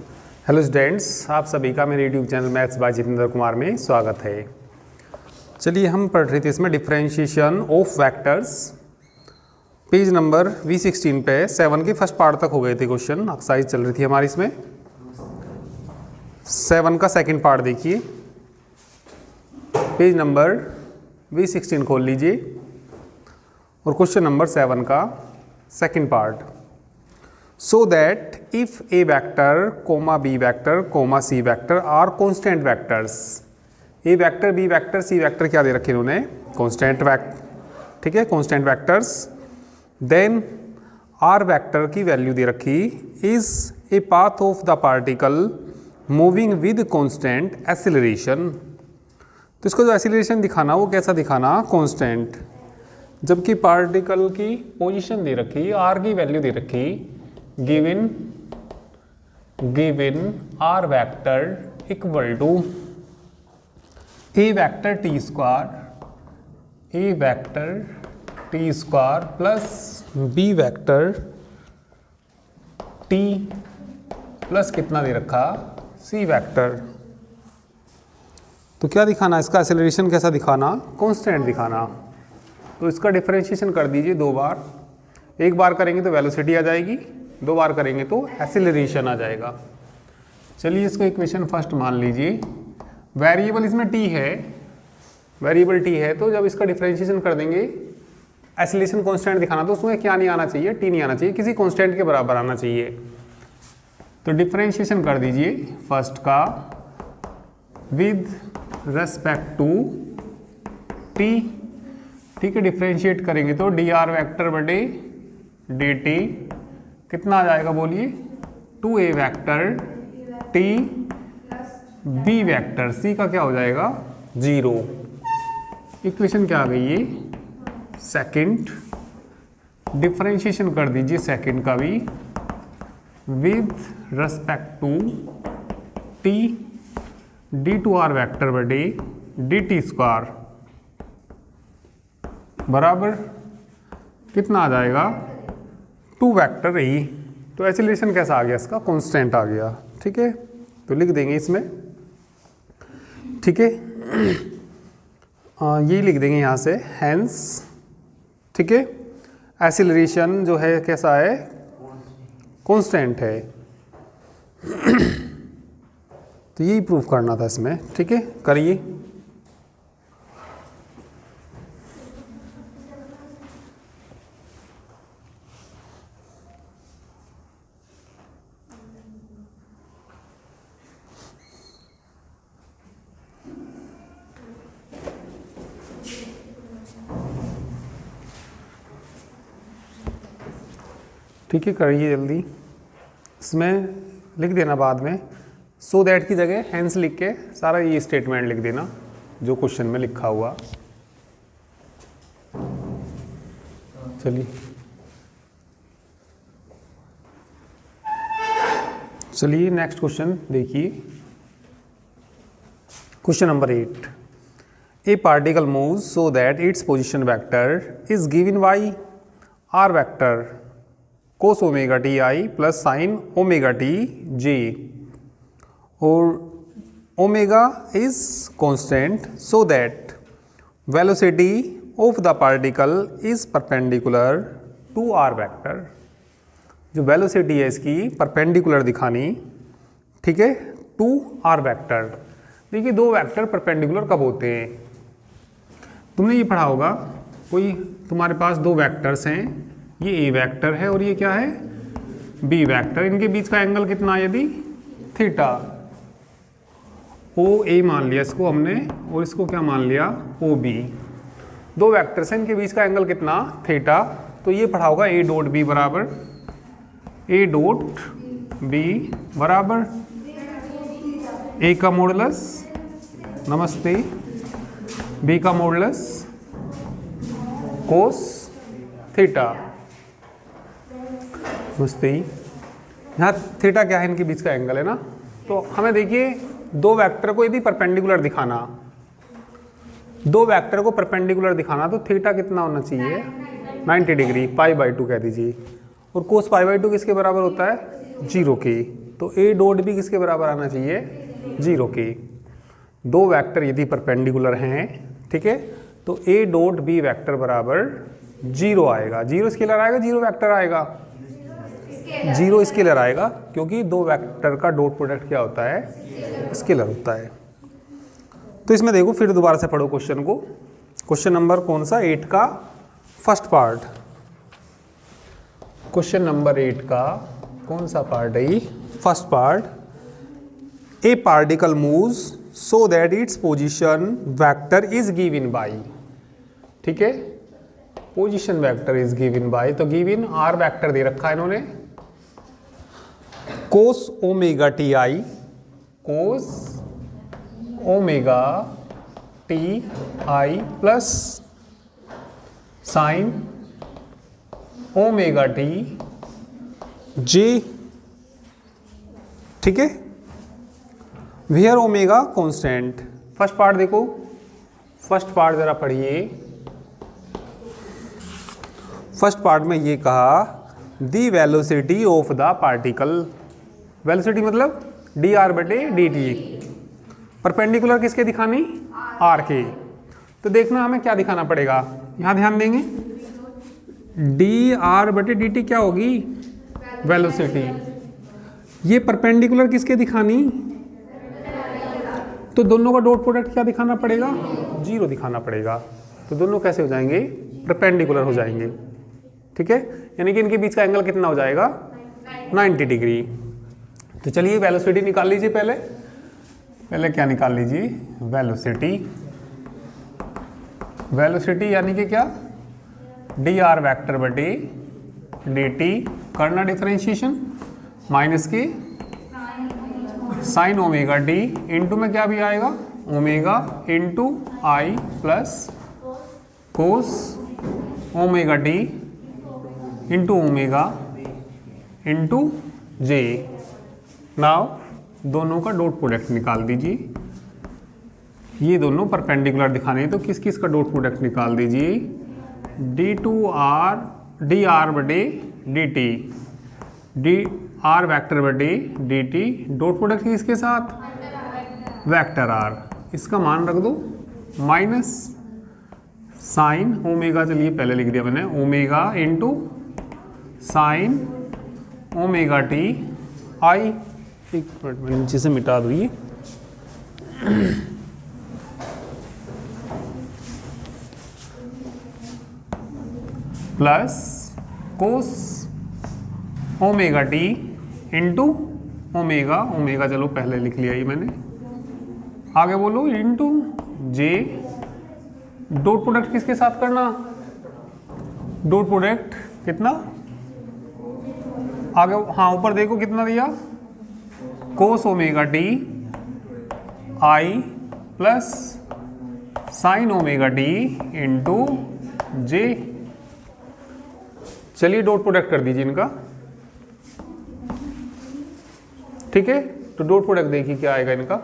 Hello students, आप सभी का मेरे YouTube channel maths by Jitendra Kumar में स्वागत है। चलिए हम पढ़ रहे थे इसमें differentiation of vectors. Page number V16 पे 7 के फर्स्ट पार्ट तक हो गए थे क्वेश्चन, एक्सरसाइज चल रही थी हमारी। इसमें 7 का सेकंड पार्ट देखिए, पेज नंबर V16 खोल लीजिए और क्वेश्चन नंबर 7 का second part. So that if a vector, comma b vector, comma c vector are constant vectors, a vector, b vector, c vector क्या दे रखे इन्होंने? constant vector, ठीक है, constant vectors। then r vector की value दे रखी is a path of the particle moving with constant acceleration। तो इसको जो acceleration दिखाना वो कैसा दिखाना? constant। जबकि पार्टिकल की पोजीशन दे रखी, r की वैल्यू दे रखी given r vector equal to a vector t square plus b vector t plus कितना दे रखा? c vector। तो क्या दिखाना इसका? एक्सेलरेशन कैसा दिखाना? कांस्टेंट दिखाना। तो इसका डिफरेंशिएशन कर दीजिए दो बार। एक बार करेंगे तो वेलोसिटी आ जाएगी, दो बार करेंगे तो एक्सेलरेशन आ जाएगा। चलिए इसको इक्वेशन फर्स्ट मान लीजिए। वेरिएबल इसमें t है, वेरिएबल t है, तो जब इसका डिफरेंशिएशन कर देंगे एक्सेलरेशन कांस्टेंट दिखाना, तो उसमें क्या नहीं आना चाहिए? t नहीं आना चाहिए, किसी कांस्टेंट के बराबर आना चाहिए। तो डिफरेंशिएशन कर दीजिए फर्स्ट का विद रेस्पेक्ट टू t, ठीक है। डिफरेंशिएट करेंगे तो dr वेक्टर बटे dt कितना आ जाएगा बोलिए? 2a vector t b vector c का क्या हो जाएगा? 0। इक्वेशन क्या आ गई ये? सेकंड। डिफरेंशिएशन कर दीजिए सेकंड का भी with respect to t d2r vector बटे dt स्क्वायर बराबर कितना आ जाएगा? 2 वेक्टर रही। तो एक्सेलरेशन कैसा आ गया इसका? कांस्टेंट आ गया, ठीक है। तो लिख देंगे इसमें, ठीक है, ये लिख देंगे यहाँ से हेंस, ठीक है। एक्सेलरेशन जो है कैसा है? कांस्टेंट है। तो यही प्रूफ करना था इसमें, ठीक है, करिए। ठीक है, करिए जल्दी। इसमें लिख देना बाद में, सो दैट की जगह हैंस लिख के सारा ये स्टेटमेंट लिख देना जो क्वेश्चन में लिखा हुआ। चलिए चलिए नेक्स्ट क्वेश्चन देखिए। Question number 8। A particle moves so that its position vector is given by r vector cos omega t i plus sine omega t j, और omega is constant so that velocity of the particle is perpendicular to are vector. जो velocity है इसकी perpendicular दिखानी, ठीक है, to are vector. देखिए दो vector perpendicular कब होते हैं? तुमने ये पढ़ा होगा, कोई तुम्हारे पास दो वेक्टर्स हैं, ये ए वेक्टर है और ये क्या है? B vector. इनके बीच का एंगल कितना है? यदि थीटा, ओ ए मान लिया इसको हमने और इसको क्या मान लिया? O B. दो वेक्टर्स हैं, इनके बीच का एंगल कितना? थीटा। तो ये पढ़ा होगा ए डॉट बी बराबर, ए डॉट बी बराबर ए का मॉडुलस, नमस्ते, बी का मॉडुलस कोस थीटा, नमस्ते। यहाँ थीटा क्या है? इनके बीच का एंगल है ना। तो हमें देखिए दो वेक्टर को यदि परपेंडिकुलर दिखाना, दो वेक्टर को परपेंडिकुलर दिखाना, तो थीटा कितना होना चाहिए? 90 डिग्री, पाई बाई 2 कह दीजिए। और कोस पाई बाई 2 किसके बराबर होता है? 0 के। तो ए डॉट भी किसके बराबर आना चाहिए, 0 के। दो वेक्टर यदि परपेंडिकुलर हैं, ठीक है, तो ए डॉट बी वेक्टर बराबर 0 आएगा। 0 स्केलर आएगा, 0 वेक्टर आएगा, 0 स्केलर आएगा, क्योंकि दो वेक्टर का डॉट प्रोडक्ट क्या होता है, स्केलर होता है। तो इसमें देखो फिर दोबारा से पढ़ो क्वेश्चन को। क्वेश्चन नंबर कौन सा, 8 का फर्स्ट पार्ट। क्वेश्चन नंबर 8 का कौन सा पार्ट है, first part. A particle moves so that its position vector is given by, ठीक है, position vector is given by, तो गिवन आर वेक्टर दे रखा है इन्होंने, cos omega t i, cos omega t i plus sine omega t j, ठीक है, where omega constant. First part देखो, फर्स्ट पार्ट जरा पढ़िए। फर्स्ट पार्ट में ये कहा the velocity of the particle, velocity मतलब डी आर बटे डी टी, परपेंडिकुलर किसके दिखानी, आर के। तो देखना हमें क्या दिखाना पड़ेगा, यहां ध्यान देंगे, डी आर बटे डी टी क्या होगी, वेलोसिटी। ये परपेंडिकुलर किसके दिखानी, तो दोनों का डॉट प्रोडक्ट क्या दिखाना पड़ेगा, 0 दिखाना पड़ेगा। तो दोनों कैसे हो जाएंगे, परपेंडिकुलर हो जाएंगे, ठीक है, यानी कि इनके बीच का एंगल कितना हो जाएगा, 90 डिग्री। तो चलिए वेलोसिटी निकाल लीजिए। पहले क्या निकाल लीजिए, वेलोसिटी। वेलोसिटी यानी कि क्या, डी आर वैक्टर बटे डी टी, करना डिफरेंशिएशन, माइनस के साइन ओमेगा टी इंटू में क्या भी आएगा, omega into i plus cos omega t into omega into j. Now दोनों का डॉट प्रोडक्ट निकाल दीजिए। ये दोनों परपेंडिकुलर दिखाने हैं, तो किस किस का डॉट प्रोडक्ट निकाल दीजिए, d two r, d are बटे D t, d r vector बटे डी टी, डॉट प्रोडक्ट किसके साथ, वेक्टर आर। इसका मान रख दो माइनस साइन ओमेगा, चलिए पहले लिख दिया मैंने, omega into sine omega t आई। एक मिनट में नीचे से मिटा दो ये, plus cos omega t into omega, omega चलो पहले लिख लिया ये मैंने, आगे बोलो इंटू जे। डॉट प्रोडक्ट किसके साथ करना, डॉट प्रोडक्ट कितना, आगे हाँ ऊपर देखो कितना दिया, cos omega t i plus sine omega t into j. चलिए डॉट प्रोडक्ट कर दीजिए इनका, ठीक है। तो डॉट प्रोडक्ट देखिए क्या आएगा इनका,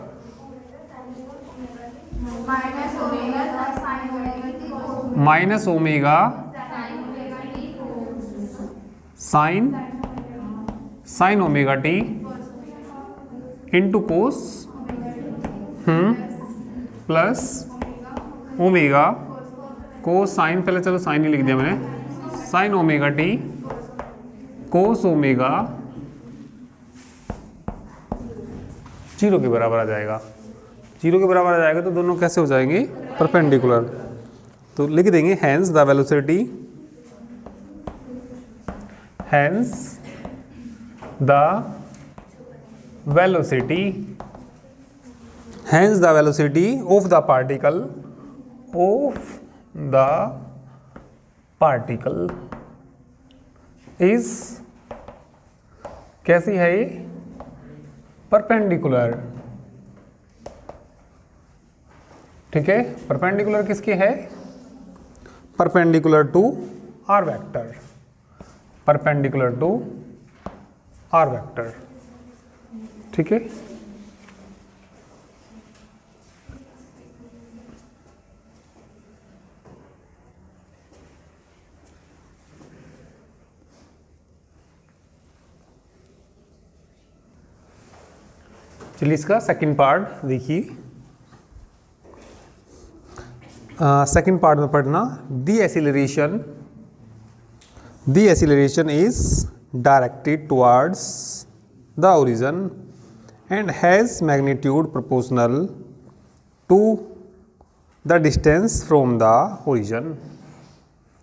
minus omega sine sign omega t into cos plus omega कोस साइन, पहले चलो साइन ही लिख दिया मैंने, साइन ओमेगा टी कोस ओमेगा 0 के बराबर आ जाएगा। 0 के बराबर आ जाएगा तो दोनों कैसे हो जाएंगे, परपेंडिकुलर। तो लिख देंगे hence the velocity, hence the velocity, hence the velocity of the particle, of the particle is, कैसी है ये, परपेंडिकुलर, ठीक है। परपेंडिकुलर किसकी है, perpendicular to are vector, perpendicular to are vector, ठीक है। चलिए इसका सेकंड पार्ट देखिए। सेकंड पार्ट में पढ़ना, the acceleration is directed towards the origin and has magnitude proportional to the distance from the origin.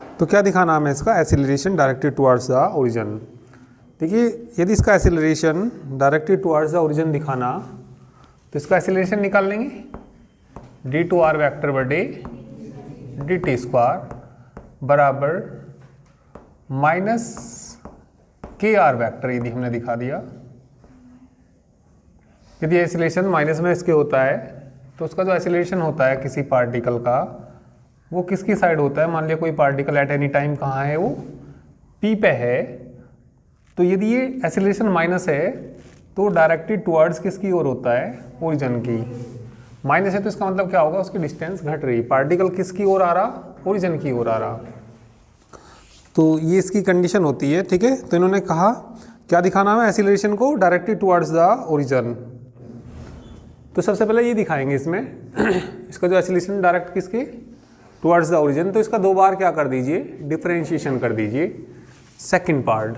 तो क्या दिखाना हमें इसका, acceleration directed towards the origin. देखिए यदि इसका acceleration directed towards the origin दिखाना, तो इसका एक्सीलरेशन निकाल लेंगे, d2r वेक्टर बटे dt स्क्वायर बराबर माइनस kr वेक्टर, यदि हमने दिखा दिया। यदि एक्सीलरेशन माइनस में इसके होता है तो उसका जो एक्सीलरेशन होता है किसी पार्टिकल का, वो किसकी साइड होता है। मान लिया कोई पार्टिकल एट एनी टाइम कहाँ है, वो p पे है, तो यदि ये एक्सीलरेशन माइनस है तो डायरेक्टेड टुवर्ड्स किसकी ओर होता है, ओरिजिन की। माइनस है तो इसका मतलब क्या होगा, उसकी डिस्टेंस घट रही, पार्टिकल किसकी ओर आ रहा, ओरिजिन की ओर आ रहा। तो ये इसकी कंडीशन होती है, ठीक है। तो इन्होंने कहा क्या दिखाना है, एक्सीलरेशन को डायरेक्टेड टुवर्ड्स द ओरिजिन। तो सबसे पहले ये दिखाएंगे इसमें इसका जो एक्सीलरेशन डायरेक्ट किसके, टुवर्ड्स द ओरिजिन। तो इसका 2 बार क्या कर दीजिए, डिफरेंशिएशन कर दीजिए सेकंड पार्ट।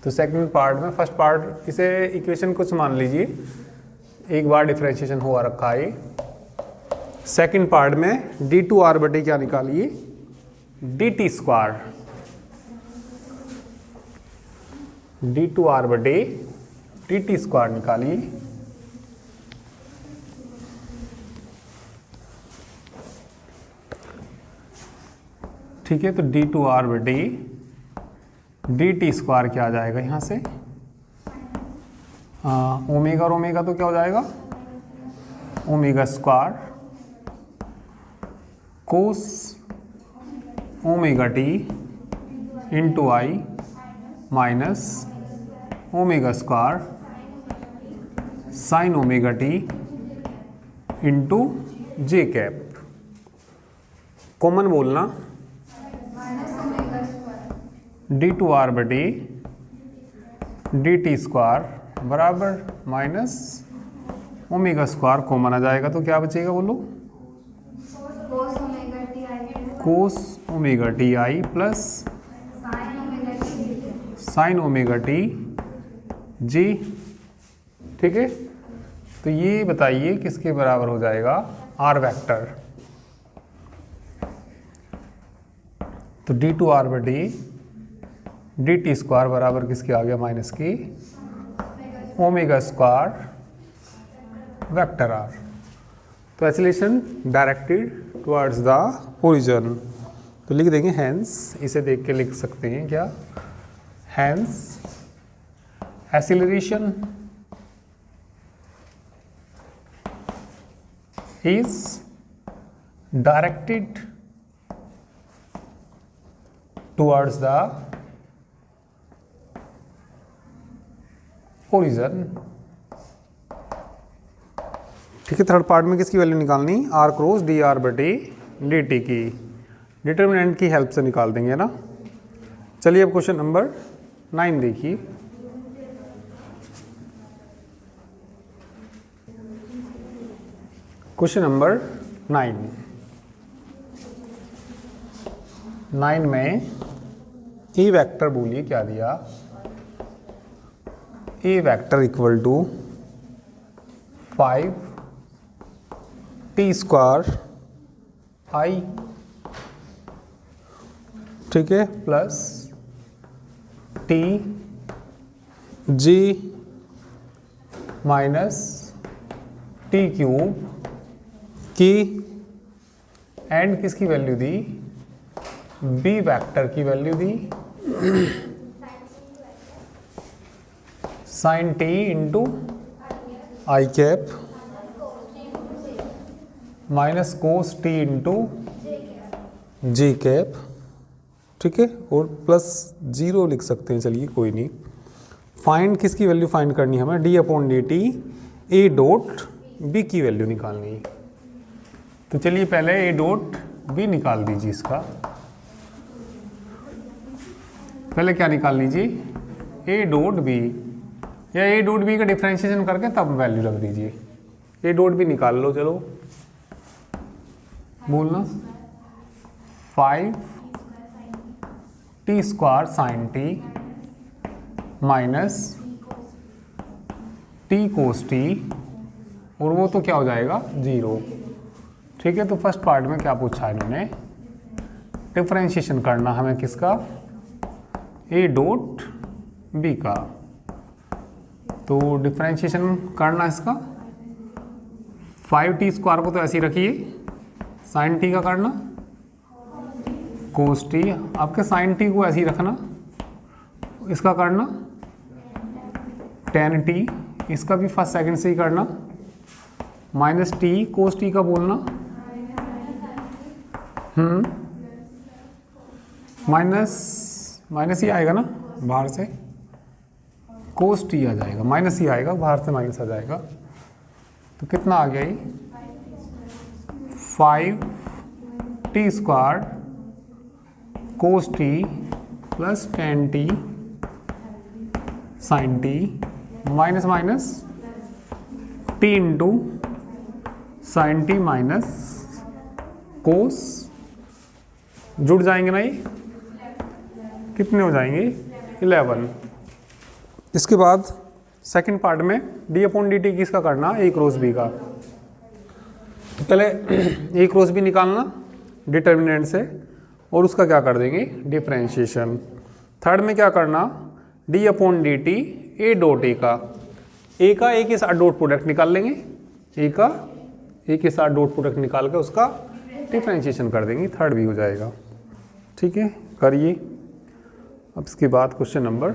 तो सेकंड पार्ट में फर्स्ट पार्ट इसे इक्वेशन कुछ मान लीजिए, एक बार डिफरेंशिएशन हुआ रखा है। सेकंड पार्ट में d2r बटे क्या निकालिए, dt स्क्वायर, d2r बटे dt स्क्वायर निकालिए। ठीक है, तो d2r बटे dt स्क्वायर क्या आ जाएगा यहाँ से, ओमेगा और ओमेगा तो क्या हो जाएगा, omega square cos omega t into i minus omega square sine omega t into j cap. Common बोलना, d2r बटे dt स्क्वायर बराबर माइनस ओमेगा स्क्वायर कॉमन आ जाएगा, तो क्या बचेगा बोलो, cos omega t i plus sine omega t j. ठीक है, तो ये बताइए किसके बराबर हो जाएगा, आर वेक्टर। तो d2r बटे dt स्क्वायर बराबर किसके आ गया, माइनस की ओमेगा स्क्वायर वेक्टर आर। तो acceleration directed towards the origin, तो लिख देंगे हैंस, इसे देख के लिख सकते हैं क्या, hence acceleration is directed towards the origin। ठीक है, थर्ड पार्ट में किसकी वैल्यू निकालनी, आर क्रॉस डी आर बटे डी टी की, डिटर्मिनेंट की हेल्प से निकाल देंगे ना। चलिए अब क्वेश्चन नंबर 9 देखिए। क्वेश्चन नंबर 9 में ए वेक्टर बोलिए क्या दिया, a vector equal to 5 T square i, ठीक है, plus t j minus t cube की, एंड किसकी वैल्यू दी, बी वेक्टर की वैल्यू दी sine t into i cap minus cos t into j cap. ठीक है, और प्लस 0 लिख सकते हैं, चलिए कोई नहीं। फाइंड किसकी वैल्यू फाइंड करनी है हमें, D upon D T A dot B की वैल्यू निकालनी है। तो चलिए पहले ए डॉट बी निकाल दीजिए, इसका पहले क्या निकाल लीजिए, ए डॉट बी। या ए डॉट बी का डिफ्रेंशिएशन करके तब वैल्यू रख दीजिए। ए डॉट बी निकाल लो, चलो बोलना 5 T square sine T minus t cos t, और वो तो क्या हो जाएगा 0। ठीक है, तो फर्स्ट पार्ट में क्या पूछा है इन्होंने, डिफरेंशिएशन करना हमें किसका, ए डॉट बी का। तो डिफरेंशिएशन करना इसका 5 टी स्क्वायर को तो ऐसे ही रखिए, साइन टी का करना कोस टी, आपके साइन टी को ऐसे ही रखना, इसका करना टेन टी, इसका भी फर्स्ट सेकंड से ही करना, माइनस टी कोस टी का बोलना, माइनस ही आएगा ना बाहर से, कोस टी आ जाएगा, माइनस ही आएगा बाहर से, माइनस आ जाएगा। तो कितना आ गया ये 5 T square cos T plus 10 T sine T minus minus T into sine T minus cos, जुड़ जाएंगे ना ये, कितने हो जाएंगे 11। इसके बाद सेकंड पार्ट में डी अपॉन डी टी किसका करना, ए क्रॉस बी का। तो पहले ए क्रॉस बी निकालना डिटर्मिनेंट से, और उसका क्या कर देंगे डिफरेंशिएशन। थर्ड में क्या करना, D upon D T A dot A का, ए का ए के साथ डॉट प्रोडक्ट निकाल लेंगे, ए का ए के साथ डॉट प्रोडक्ट निकाल के उसका डिफरेंशिएशन कर देंगे, थर्ड भी हो जाएगा। ठीक है, करिए। अब इसके बाद क्वेश्चन नंबर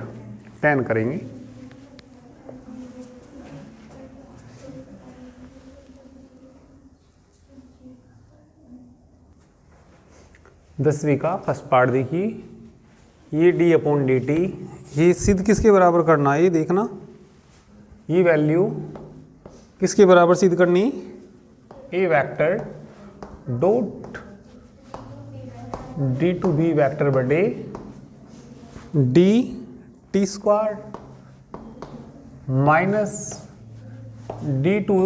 10 करेंगे। दसवीं का फर्स्ट पार्ट देखिए, ये डी अपॉन डी टी, ये सिद्ध किसके बराबर करना है, ये देखना, ये वैल्यू किसके बराबर सिद्ध करनी, a vector dot d two b vector बटे D T square minus d two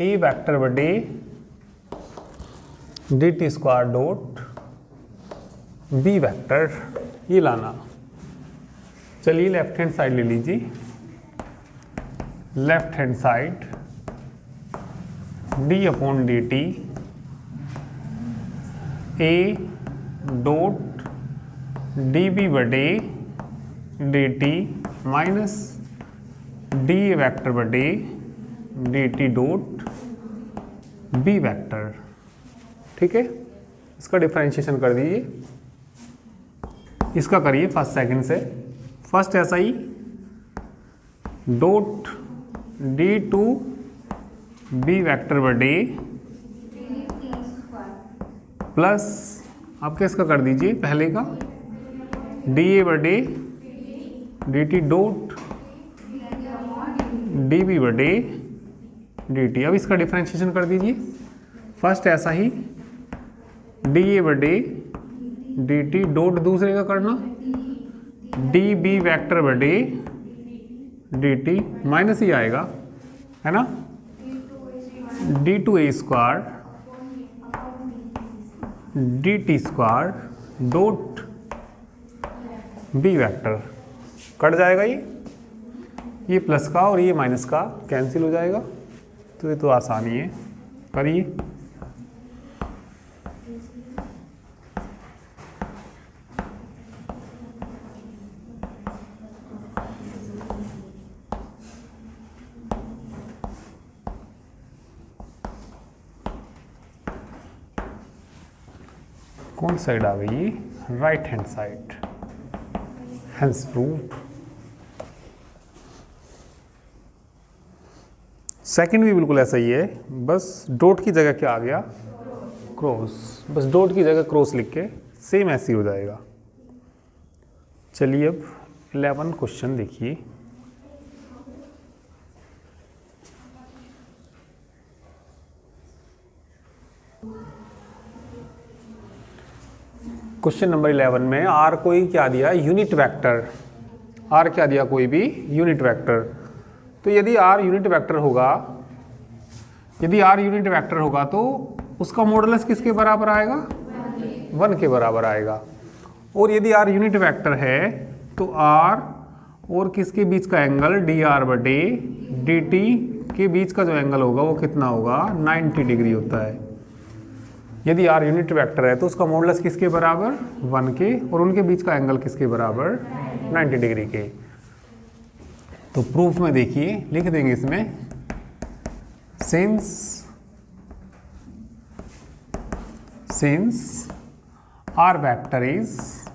a vector बटे D T square dot b vector, ये लाना। चलिए लेफ्ट हैंड साइड ले लीजिए, left hand side d upon D T A dot d b बटे D T minus d a vector बटे D t dot B vector. ठीक है, इसका डिफरेंशिएशन कर दीजिए, इसका करिए फर्स्ट सेकंड से। फर्स्ट ऐसा ही dot d two b vector बटे प्लस आपके इसका कर दीजिए पहले का डी ए बटे D t dot d b बटे डी टी। अब इसका डिफरेंशिएशन कर दीजिए, फर्स्ट ऐसा ही डी ए बटे डी टी डॉट दूसरे का करना डी बी वैक्टर बटे डी टी, माइनस ही आएगा है ना, D two A square D T square dot B vector, cut जाएगा ये प्लस का और ये माइनस का कैंसिल हो जाएगा। तो ये तो आसानी है, करिए। कौन साइड आ गई, right hand side, hence proved. Second भी बिल्कुल ऐसा ही है, बस डॉट की जगह क्या आ गया क्रॉस, बस डॉट की जगह क्रॉस लिख के सेम ऐसे ही हो जाएगा। चलिए अब 11 क्वेश्चन देखिए। क्वेश्चन नंबर 11 में आर को ही क्या दिया, यूनिट वेक्टर आर क्या दिया, कोई भी यूनिट वेक्टर। तो यदि आर यूनिट वेक्टर होगा, यदि आर यूनिट वेक्टर होगा तो उसका मॉडुलस किसके बराबर आएगा, 1 के बराबर आएगा। और यदि आर यूनिट वेक्टर है तो आर और किसके बीच का एंगल, डी आर बटे डी टी के बीच का जो एंगल होगा वो कितना होगा, 90 डिग्री होता है। यदि आर यूनिट वेक्टर है तो उसका मॉडुलस किसके बराबर, 1 के, और उनके बीच का एंगल किसके बराबर, 90 डिग्री के। तो प्रूफ में देखिए लिख देंगे इसमें, since R vector is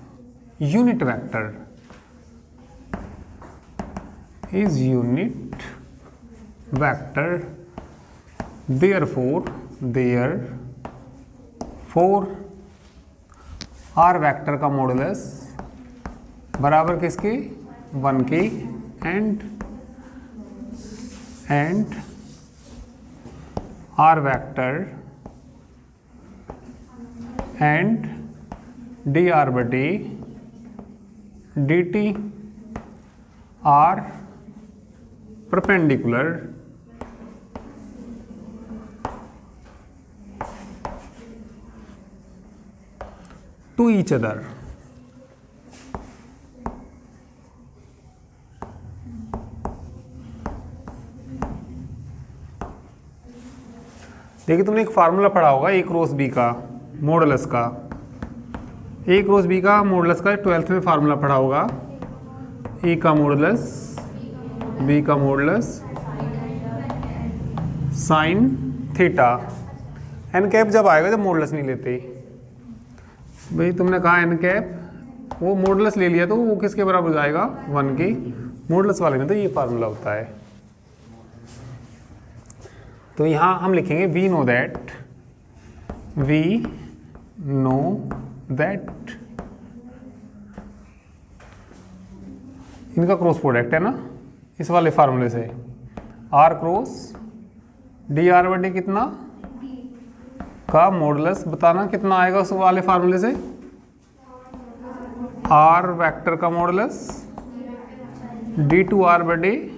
unit vector, therefore R vector का मॉडुलस बराबर किसके, 1 के, and R vector and dr बटे dt are perpendicular to each other। देखिए तुमने एक फार्मूला पढ़ा होगा ए क्रॉस बी का मॉडुलस का, ए क्रॉस बी का मॉडुलस का 12th में फार्मूला पढ़ा होगा, ए का मॉडुलस बी का modulus sine theta. N cap जब आएगा जब मॉडुलस नहीं लेते, भाई तुमने कहा एन कैप, वो मॉडुलस ले लिया तो वो किसके बराबर हो जाएगा, 1 के, मॉडुलस वाले में तो ये फार्मूला होता है। तो यहाँ हम लिखेंगे वी नो दैट इनका क्रॉस प्रोडक्ट है ना इस वाले फार्मूले से, आर क्रॉस डी आर बटे कितना का मॉडुलस बताना कितना आएगा उस वाले फार्मूले से, आर वेक्टर का मॉडुलस डी टू आर बटे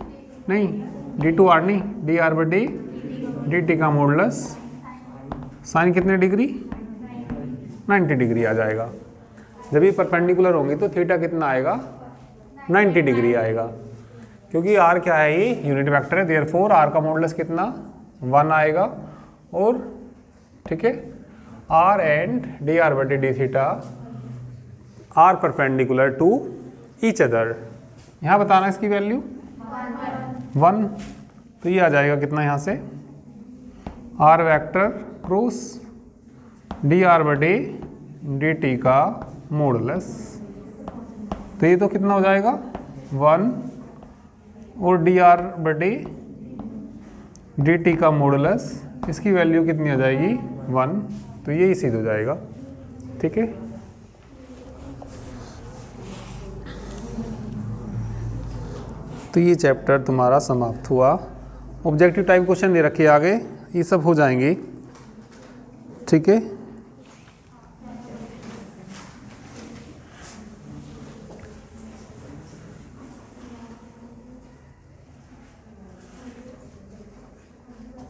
नहीं डी टू आर नहीं डी आर बटे डी टी का मॉडुलस साइन कितने डिग्री, 90 डिग्री आ जाएगा। जब ये परपेंडिकुलर होंगे तो थीटा कितना आएगा, 90 डिग्री आएगा, क्योंकि आर क्या है, ये यूनिट वेक्टर है, देयरफॉर आर का मॉडुलस कितना 1 आएगा। और ठीक है, आर एंड डी आर बटे D theta R perpendicular to each other. यहाँ बताना इसकी वैल्यू 1, तो ये आ जाएगा कितना यहाँ से, R vector cross D are बटे डी टी का मॉडुलस, तो ये तो कितना हो जाएगा 1, और डी आर बटे डी टी का मॉडुलस इसकी वैल्यू कितनी आ जाएगी 1, तो यही सिद्ध हो जाएगा। ठीक है, तो ये चैप्टर तुम्हारा समाप्त हुआ। ऑब्जेक्टिव टाइप क्वेश्चन दे रखे आगे, ये सब हो जाएंगे। ठीक है,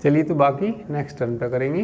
चलिए तो बाकी नेक्स्ट टर्न पे करेंगे।